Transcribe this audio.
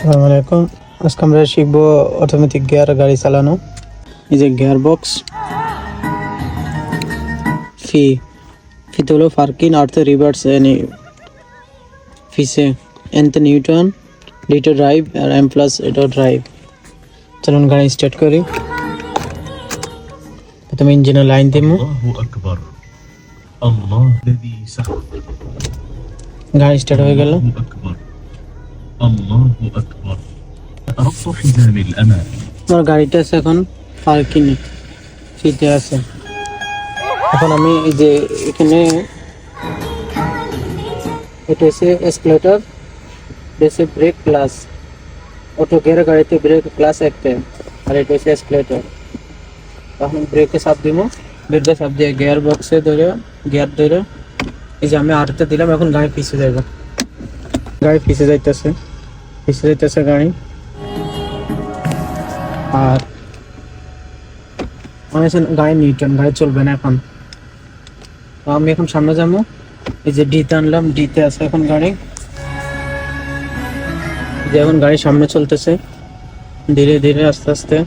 আসসালামু আজকে আমরা শিখবো অটোমেটিক গিয়ার গাড়ি চালানো। এই যে গিয়ার বক্স, ফিতে হলো ফার্কিন আর্থ রিভার্স এনি ফিসে এনতে নিউটন ডিটো ড্রাইভ আর এম প্লাস এটা ড্রাইভ। চলুন গাড়ি স্টার্ট করি। প্রথমে ইঞ্জিনের লাইন দিব। গাড়ি স্টার্ট হয়ে গেল। আমার গাড়িটা আছে এখন পার্কিংয়ে, ফিতে আছে। এখন আমি এই যে এখানে এটা হচ্ছে এসকেলেটর, এটা হচ্ছে ব্রেক ক্লাস। অটো গিয়ার গাড়িতে ব্রেক ক্লাস একটা, আর এটা হচ্ছে এসকেলেটর। তখন ব্রেকে চাপ দিব, ব্রেকে চাপ দিয়ে গিয়ার বক্সে ধরে গিয়ার ধরে এই যে আমি আরতে দিলাম। এখন গাড়ি পিছিয়ে যাবে, গাড়ি পিছিয়ে যাইতেছে গাড়ি। আর গাড়ি নিউটন, গাড়ি চলবে না এখন। আমি এখন সামনে যাবো। এই যে ডিতে আনলাম, ডিতে আছে এখন গাড়ি। যে এখন গাড়ি সামনে চলতেছে ধীরে ধীরে আস্তে আস্তে।